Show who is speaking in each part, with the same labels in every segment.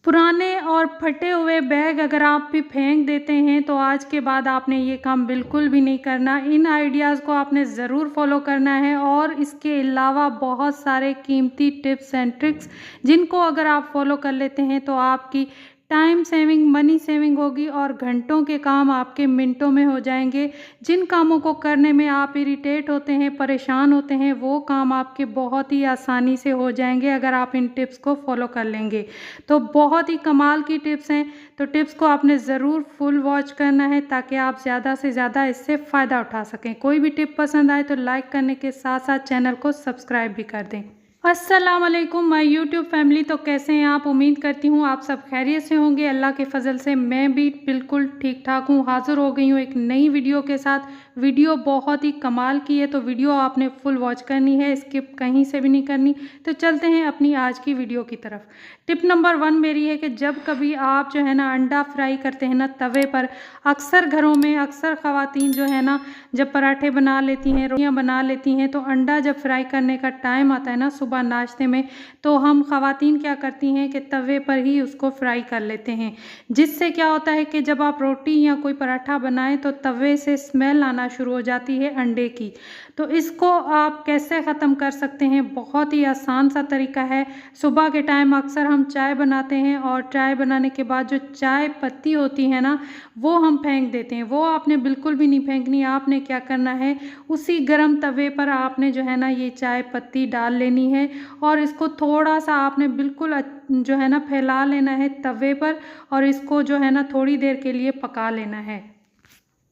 Speaker 1: पुराने और फटे हुए बैग अगर आप भी फेंक देते हैं तो आज के बाद आपने ये काम बिल्कुल भी नहीं करना। इन आइडियाज़ को आपने ज़रूर फॉलो करना है और इसके अलावा बहुत सारे कीमती टिप्स एंड ट्रिक्स जिनको अगर आप फॉलो कर लेते हैं तो आपकी टाइम सेविंग, मनी सेविंग होगी और घंटों के काम आपके मिनटों में हो जाएंगे। जिन कामों को करने में आप इरिटेट होते हैं, परेशान होते हैं, वो काम आपके बहुत ही आसानी से हो जाएंगे अगर आप इन टिप्स को फॉलो कर लेंगे। तो बहुत ही कमाल की टिप्स हैं, तो टिप्स को आपने ज़रूर फुल वॉच करना है ताकि आप ज़्यादा से ज़्यादा इससे फ़ायदा उठा सकें। कोई भी टिप पसंद आए तो लाइक करने के साथ साथ चैनल को सब्सक्राइब भी कर दें। अस्सलाम वालेकुम माय यूट्यूब फैमिली, तो कैसे हैं आप? उम्मीद करती हूँ आप सब खैरियत से होंगे। अल्लाह के फ़ज़ल से मैं भी बिल्कुल ठीक ठाक हूँ। हाज़िर हो गई हूँ एक नई वीडियो के साथ। वीडियो बहुत ही कमाल की है, तो वीडियो आपने फुल वॉच करनी है, स्किप कहीं से भी नहीं करनी। तो चलते हैं अपनी आज की वीडियो की तरफ। टिप नंबर 1 मेरी है कि जब कभी आप जो है ना अंडा फ्राई करते हैं ना तवे पर, अक्सर घरों में अक्सर ख़वातीन जो है ना जब पराठे बना लेती हैं, रोटियाँ बना लेती हैं, तो अंडा जब फ्राई करने का टाइम आता है ना सुबह नाश्ते में, तो हम ख़वातीन क्या करती हैं कि तवे पर ही उसको फ्राई कर लेते हैं। जिससे क्या होता है कि जब आप रोटी या कोई पराठा बनाएं तो तवे से स्मेल आना शुरू हो जाती है अंडे की। तो इसको आप कैसे ख़त्म कर सकते हैं? बहुत ही आसान सा तरीका है। सुबह के टाइम अक्सर हम चाय बनाते हैं और चाय बनाने के बाद जो चाय पत्ती होती है ना, वो हम फेंक देते हैं। वो आपने बिल्कुल भी नहीं फेंकनी। आपने क्या करना है, उसी गरम तवे पर आपने जो है ना ये चाय पत्ती डाल लेनी है और इसको थोड़ा सा आपने बिल्कुल जो है ना फैला लेना है तवे पर और इसको जो है ना थोड़ी देर के लिए पका लेना है।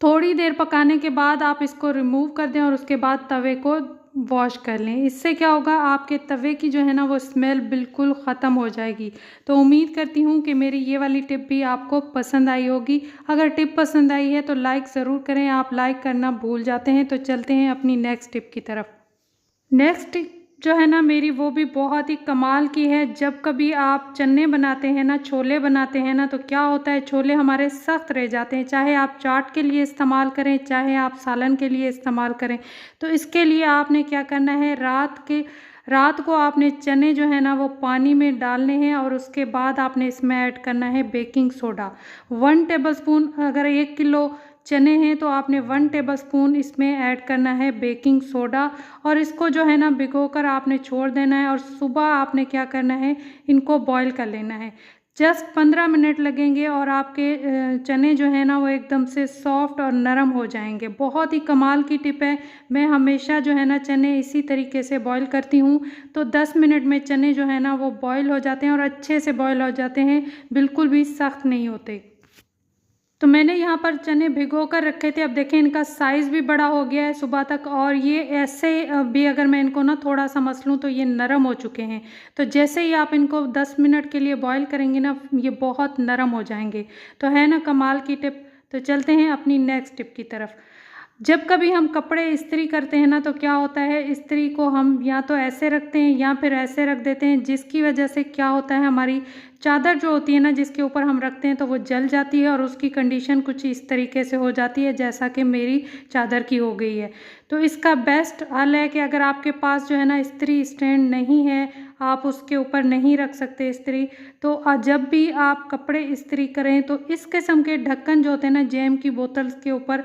Speaker 1: थोड़ी देर पकाने के बाद आप इसको रिमूव कर दें और उसके बाद तवे को वॉश कर लें। इससे क्या होगा, आपके तवे की जो है ना वो स्मेल बिल्कुल ख़त्म हो जाएगी। तो उम्मीद करती हूँ कि मेरी ये वाली टिप भी आपको पसंद आई होगी। अगर टिप पसंद आई है तो लाइक ज़रूर करें। आप लाइक करना भूल जाते हैं। तो चलते हैं अपनी नेक्स्ट टिप की तरफ। नेक्स्ट जो है ना मेरी वो भी बहुत ही कमाल की है। जब कभी आप चने बनाते हैं ना, छोले बनाते हैं ना, तो क्या होता है, छोले हमारे सख्त रह जाते हैं। चाहे आप चाट के लिए इस्तेमाल करें, चाहे आप सालन के लिए इस्तेमाल करें। तो इसके लिए आपने क्या करना है, रात को आपने चने जो है ना वो पानी में डालने हैं और उसके बाद आपने इसमें ऐड करना है बेकिंग सोडा 1 टेबलस्पून। अगर 1 किलो चने हैं तो आपने 1 टेबलस्पून इसमें ऐड करना है बेकिंग सोडा और इसको जो है ना भिगोकर आपने छोड़ देना है और सुबह आपने क्या करना है, इनको बॉईल कर लेना है। जस्ट 15 मिनट लगेंगे और आपके चने जो है ना वो एकदम से सॉफ्ट और नरम हो जाएंगे। बहुत ही कमाल की टिप है। मैं हमेशा जो है ना चने इसी तरीके से बॉईल करती हूँ, तो 10 मिनट में चने जो है ना वो बॉईल हो जाते हैं और अच्छे से बॉईल हो जाते हैं, बिल्कुल भी सख्त नहीं होते। तो मैंने यहाँ पर चने भिगो कर रखे थे। अब देखें इनका साइज़ भी बड़ा हो गया है सुबह तक और ये ऐसे भी अगर मैं इनको ना थोड़ा सा मस लूँ तो ये नरम हो चुके हैं। तो जैसे ही आप इनको 10 मिनट के लिए बॉईल करेंगे ना, ये बहुत नरम हो जाएंगे। तो है ना कमाल की टिप। तो चलते हैं अपनी नेक्स्ट टिप की तरफ। जब कभी हम कपड़े इस्त्री करते हैं ना, तो क्या होता है, इस्त्री को हम या तो ऐसे रखते हैं या फिर ऐसे रख देते हैं, जिसकी वजह से क्या होता है, हमारी चादर जो होती है ना जिसके ऊपर हम रखते हैं तो वो जल जाती है और उसकी कंडीशन कुछ इस तरीके से हो जाती है जैसा कि मेरी चादर की हो गई है। तो इसका बेस्ट हल है कि अगर आपके पास जो है ना इस्त्री स्टैंड नहीं है, आप उसके ऊपर नहीं रख सकते इस्त्री, तो जब भी आप कपड़े इस्त्री करें तो इस किस्म के ढक्कन जो होते हैं ना, जैम की बोतल्स के ऊपर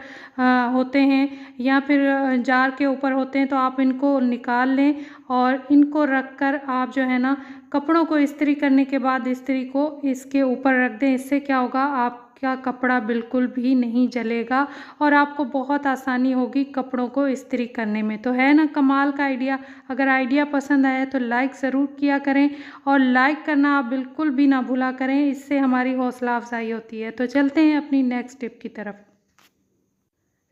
Speaker 1: होते हैं या फिर जार के ऊपर होते हैं, तो आप इनको निकाल लें और इनको रख कर आप जो है ना कपड़ों को इस्त्री करने के बाद इस्त्री को इसके ऊपर रख दें। इससे क्या होगा, आपका कपड़ा बिल्कुल भी नहीं जलेगा और आपको बहुत आसानी होगी कपड़ों को इस्त्री करने में। तो है ना कमाल का आइडिया। अगर आइडिया पसंद आया तो लाइक ज़रूर किया करें और लाइक करना आप बिल्कुल भी ना भूला करें, इससे हमारी हौसला अफजाई होती है। तो चलते हैं अपनी नेक्स्ट टिप की तरफ।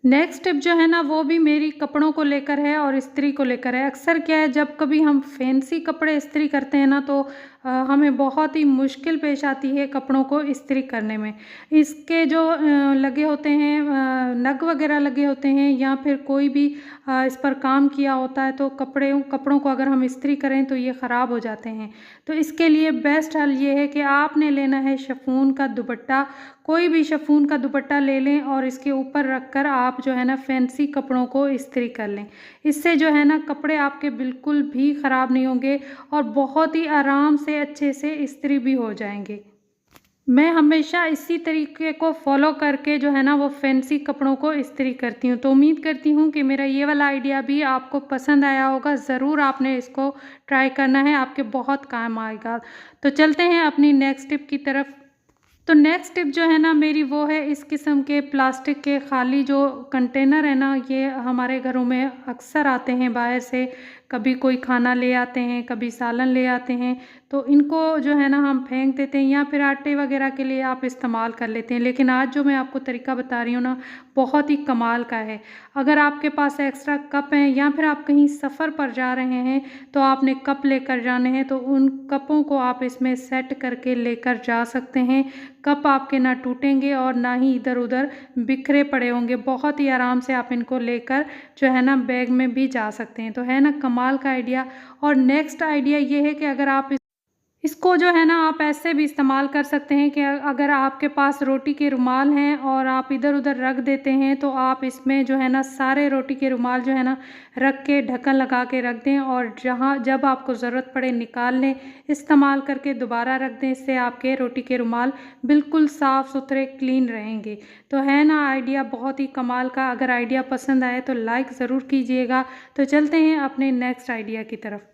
Speaker 1: नेक्स्ट टिप जो है ना वो भी मेरी कपड़ों को लेकर है और इस्त्री को लेकर है। अक्सर क्या है, जब कभी हम फैंसी कपड़े इस्त्री करते हैं ना, तो हमें बहुत ही मुश्किल पेश आती है कपड़ों को इस्त्री करने में। इसके जो लगे होते हैं नग वगैरह लगे होते हैं या फिर कोई भी इस पर काम किया होता है, तो कपड़ों को अगर हम इस्त्री करें तो ये ख़राब हो जाते हैं। तो इसके लिए बेस्ट हल ये है कि आपने लेना है शिफॉन का दुपट्टा। कोई भी शिफॉन का दुपट्टा ले लें और इसके ऊपर रखकर आप जो है ना फैंसी कपड़ों को इस्त्री कर लें। इससे जो है ना कपड़े आपके बिल्कुल भी ख़राब नहीं होंगे और बहुत ही आराम से अच्छे से इस्त्री भी हो जाएंगे। मैं हमेशा इसी तरीके को फ़ॉलो करके जो है ना वो फैंसी कपड़ों को इस्त्री करती हूँ। तो उम्मीद करती हूँ कि मेरा ये वाला आइडिया भी आपको पसंद आया होगा। ज़रूर आपने इसको ट्राई करना है, आपके बहुत काम आएगा। तो चलते हैं अपनी नेक्स्ट टिप की तरफ। तो नेक्स्ट टिप जो है ना मेरी वो है इस किस्म के प्लास्टिक के खाली जो कंटेनर है ना, ये हमारे घरों में अक्सर आते हैं बाहर से। कभी कोई खाना ले आते हैं, कभी सालन ले आते हैं, तो इनको जो है ना हम फेंक देते हैं या फिर आटे वगैरह के लिए आप इस्तेमाल कर लेते हैं। लेकिन आज जो मैं आपको तरीका बता रही हूँ ना, बहुत ही कमाल का है। अगर आपके पास एक्स्ट्रा कप हैं या फिर आप कहीं सफ़र पर जा रहे हैं तो आपने कप लेकर जाने हैं, तो उन कपों को आप इसमें सेट करके लेकर जा सकते हैं। कप आपके ना टूटेंगे और ना ही इधर उधर बिखरे पड़े होंगे। बहुत ही आराम से आप इनको लेकर जो है ना बैग में भी जा सकते हैं। तो है ना कमाल का आइडिया। और नेक्स्ट आइडिया ये है कि अगर आप इसको जो है ना आप ऐसे भी इस्तेमाल कर सकते हैं कि अगर आपके पास रोटी के रुमाल हैं और आप इधर उधर रख देते हैं, तो आप इसमें जो है ना सारे रोटी के रुमाल जो है ना रख के ढक्कन लगा के रख दें और जहाँ जब आपको ज़रूरत पड़े निकाल लें, इस्तेमाल करके दोबारा रख दें। इससे आपके रोटी के रुमाल बिल्कुल साफ़ सुथरे क्लीन रहेंगे। तो है ना आइडिया बहुत ही कमाल का। अगर आइडिया पसंद आए तो लाइक ज़रूर कीजिएगा। तो चलते हैं अपने नेक्स्ट आइडिया की तरफ।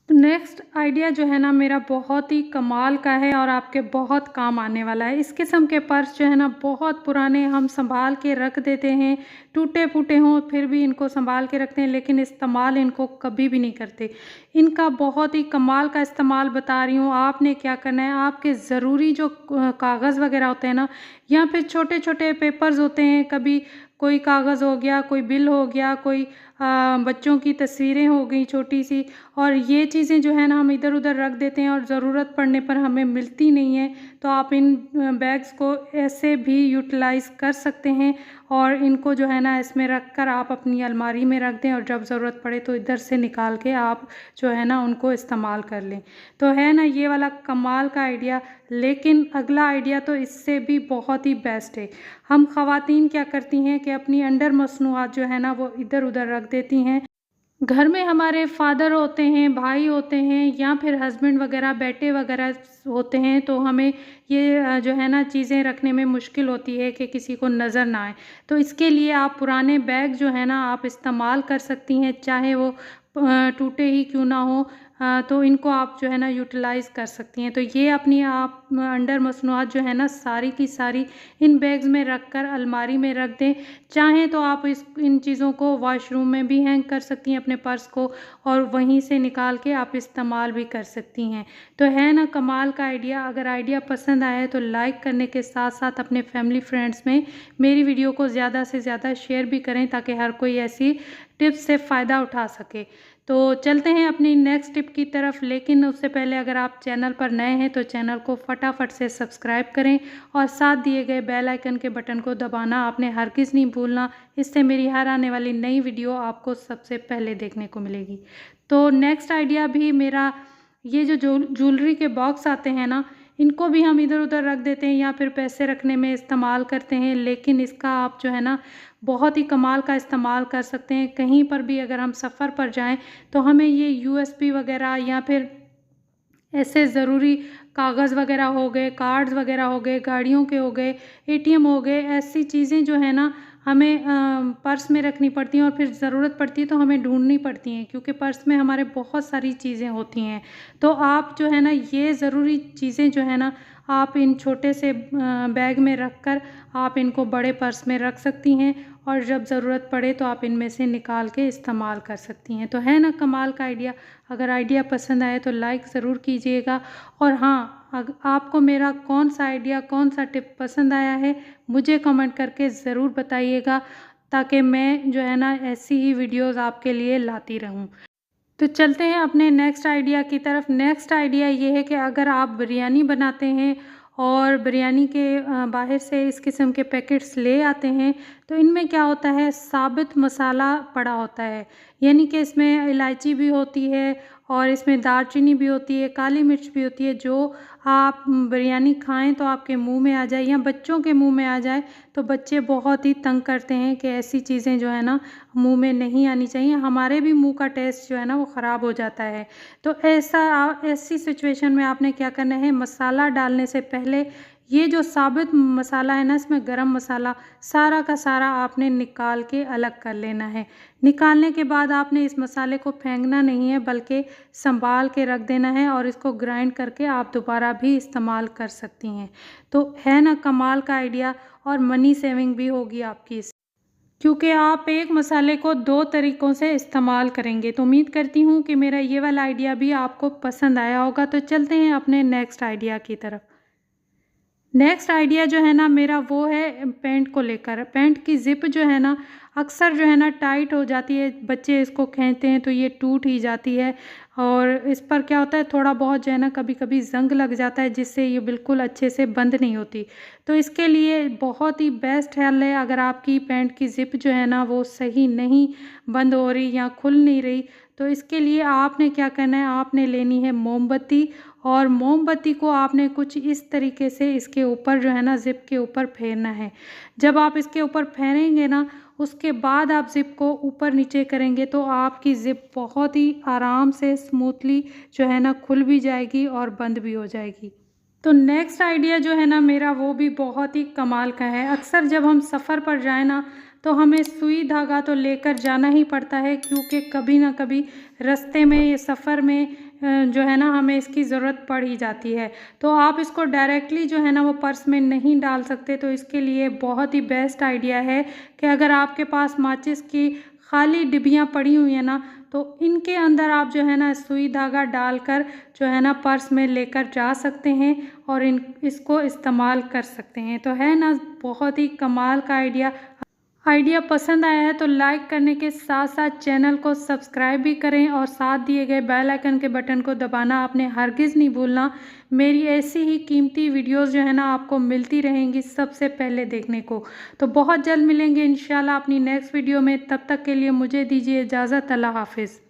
Speaker 1: तो नेक्स्ट आइडिया जो है ना मेरा बहुत ही कमाल का है और आपके बहुत काम आने वाला है। इस किस्म के पर्स जो है ना बहुत पुराने हम संभाल के रख देते हैं, टूटे फूटे हों फिर भी इनको संभाल के रखते हैं, लेकिन इस्तेमाल इनको कभी भी नहीं करते। इनका बहुत ही कमाल का इस्तेमाल बता रही हूँ। आपने क्या करना है, आपके ज़रूरी जो कागज़ वगैरह होते हैं ना, या फिर छोटे छोटे पेपर्स होते हैं, कभी कोई कागज़ हो गया, कोई बिल हो गया, कोई बच्चों की तस्वीरें हो गई छोटी सी, और ये चीज़ें जो है ना हम इधर उधर रख देते हैं और ज़रूरत पड़ने पर हमें मिलती नहीं है। तो आप इन बैग्स को ऐसे भी यूटिलाइज़ कर सकते हैं और इनको जो है ना इसमें रख कर आप अपनी अलमारी में रख दें और जब ज़रूरत पड़े तो इधर से निकाल के आप जो है ना उनको इस्तेमाल कर लें। तो है ना ये वाला कमाल का आइडिया। लेकिन अगला आइडिया तो इससे भी बहुत ही बेस्ट है। हम ख़वातीन क्या करती हैं कि अपनी अंडर मसनूआत जो है ना वो इधर उधर रख देती हैं। घर में हमारे फादर होते हैं, भाई होते हैं या फिर हस्बैंड वगैरह, बेटे वगैरह होते हैं, तो हमें ये जो है ना चीज़ें रखने में मुश्किल होती है कि किसी को नज़र ना आए। तो इसके लिए आप पुराने बैग जो है ना आप इस्तेमाल कर सकती हैं, चाहे वो टूटे ही क्यों ना हो। तो इनको आप जो है ना यूटिलाइज़ कर सकती हैं। तो ये अपनी आप अंडर मसनूआत जो है ना सारी की सारी इन बैग्स में रख कर अलमारी में रख दें। चाहें तो आप इन चीज़ों को वॉशरूम में भी हैंग कर सकती हैं अपने पर्स को, और वहीं से निकाल के आप इस्तेमाल भी कर सकती हैं। तो है ना कमाल का आइडिया। अगर आइडिया पसंद आया तो लाइक करने के साथ साथ अपने फैमिली फ्रेंड्स में मेरी वीडियो को ज़्यादा से ज़्यादा शेयर भी करें, ताकि हर कोई ऐसी टिप्स से फ़ायदा उठा सके। तो चलते हैं अपनी नेक्स्ट टिप की तरफ। लेकिन उससे पहले अगर आप चैनल पर नए हैं तो चैनल को फटाफट से सब्सक्राइब करें और साथ दिए गए बेल आइकन के बटन को दबाना आपने हरगिज़ नहीं भूलना। इससे मेरी हर आने वाली नई वीडियो आपको सबसे पहले देखने को मिलेगी। तो नेक्स्ट आइडिया भी मेरा, ये जो ज्वेलरी के बॉक्स आते हैं ना, इनको भी हम इधर उधर रख देते हैं या फिर पैसे रखने में इस्तेमाल करते हैं। लेकिन इसका आप जो है ना बहुत ही कमाल का इस्तेमाल कर सकते हैं। कहीं पर भी अगर हम सफ़र पर जाएं तो हमें ये यूएसबी वगैरह या फिर ऐसे ज़रूरी कागज़ वगैरह हो गए, कार्ड्स वगैरह हो गए, गाड़ियों के हो गए, एटीएम हो गए, ऐसी चीज़ें जो है ना हमें पर्स में रखनी पड़ती हैं और फिर ज़रूरत पड़ती है तो हमें ढूंढनी पड़ती हैं, क्योंकि पर्स में हमारे बहुत सारी चीज़ें होती हैं। तो आप जो है ना ये ज़रूरी चीज़ें जो है ना आप इन छोटे से बैग में रख कर आप इनको बड़े पर्स में रख सकती हैं और जब ज़रूरत पड़े तो आप इनमें से निकाल के इस्तेमाल कर सकती हैं। तो है ना कमाल का आइडिया। अगर आइडिया पसंद आए तो लाइक ज़रूर कीजिएगा। और हाँ, आपको मेरा कौन सा आइडिया, कौन सा टिप पसंद आया है मुझे कमेंट करके ज़रूर बताइएगा, ताकि मैं जो है ना ऐसी ही वीडियोज़ आपके लिए लाती रहूँ। तो चलते हैं अपने नेक्स्ट आइडिया की तरफ। नेक्स्ट आइडिया ये है कि अगर आप बिरयानी बनाते हैं और बिरयानी के बाहर से इस किस्म के पैकेट्स ले आते हैं, तो इनमें क्या होता है, साबित मसाला पड़ा होता है। यानी कि इसमें इलायची भी होती है और इसमें दालचीनी भी होती है, काली मिर्च भी होती है। जो आप बिरयानी खाएं तो आपके मुंह में आ जाए या बच्चों के मुंह में आ जाए तो बच्चे बहुत ही तंग करते हैं कि ऐसी चीज़ें जो है ना मुंह में नहीं आनी चाहिए। हमारे भी मुंह का टेस्ट जो है ना वो ख़राब हो जाता है। तो ऐसी सिचुएशन में आपने क्या करना है, मसाला डालने से पहले ये जो साबित मसाला है ना, इसमें गरम मसाला सारा का सारा आपने निकाल के अलग कर लेना है। निकालने के बाद आपने इस मसाले को फेंकना नहीं है, बल्कि संभाल के रख देना है और इसको ग्राइंड करके आप दोबारा भी इस्तेमाल कर सकती हैं। तो है ना कमाल का आइडिया, और मनी सेविंग भी होगी आपकी इस, क्योंकि आप एक मसाले को 2 तरीक़ों से इस्तेमाल करेंगे। तो उम्मीद करती हूँ कि मेरा ये वाला आइडिया भी आपको पसंद आया होगा। तो चलते हैं अपने नेक्स्ट आइडिया की तरफ। नेक्स्ट आइडिया जो है ना मेरा, वो है पैंट को लेकर। पैंट की ज़िप जो है ना, अक्सर जो है ना टाइट हो जाती है, बच्चे इसको खींचते हैं तो ये टूट ही जाती है, और इस पर क्या होता है, थोड़ा बहुत जो है ना कभी कभी ज़ंग लग जाता है, जिससे ये बिल्कुल अच्छे से बंद नहीं होती। तो इसके लिए बहुत ही बेस्ट हल है, अगर आपकी पैंट की ज़िप जो है ना वो सही नहीं बंद हो रही या खुल नहीं रही, तो इसके लिए आपने क्या करना है, आपने लेनी है मोमबत्ती, और मोमबत्ती को आपने कुछ इस तरीके से इसके ऊपर जो है ना ज़िप के ऊपर फेरना है। जब आप इसके ऊपर फेरेंगे ना, उसके बाद आप ज़िप को ऊपर नीचे करेंगे तो आपकी ज़िप बहुत ही आराम से स्मूथली जो है ना खुल भी जाएगी और बंद भी हो जाएगी। तो नेक्स्ट आइडिया जो है ना मेरा, वो भी बहुत ही कमाल का है। अक्सर जब हम सफ़र पर जाएं ना, तो हमें सुई धागा तो लेकर जाना ही पड़ता है, क्योंकि कभी ना कभी रास्ते में ये सफ़र में जो है ना हमें इसकी ज़रूरत पड़ ही जाती है। तो आप इसको डायरेक्टली जो है ना वो पर्स में नहीं डाल सकते, तो इसके लिए बहुत ही बेस्ट आइडिया है कि अगर आपके पास माचिस की खाली डिब्बियाँ पड़ी हुई हैं ना, तो इनके अंदर आप जो है ना सुई धागा डालकर जो है ना पर्स में लेकर जा सकते हैं और इसको इस्तेमाल कर सकते हैं। तो है ना बहुत ही कमाल का आइडिया पसंद आया है तो लाइक करने के साथ साथ चैनल को सब्सक्राइब भी करें, और साथ दिए गए बेल आइकन के बटन को दबाना आपने हरगिज़ नहीं भूलना। मेरी ऐसी ही कीमती वीडियोस जो है ना आपको मिलती रहेंगी सबसे पहले देखने को। तो बहुत जल्द मिलेंगे इंशाल्लाह अपनी नेक्स्ट वीडियो में। तब तक के लिए मुझे दीजिए इजाज़त। अल्लाह हाफिज़।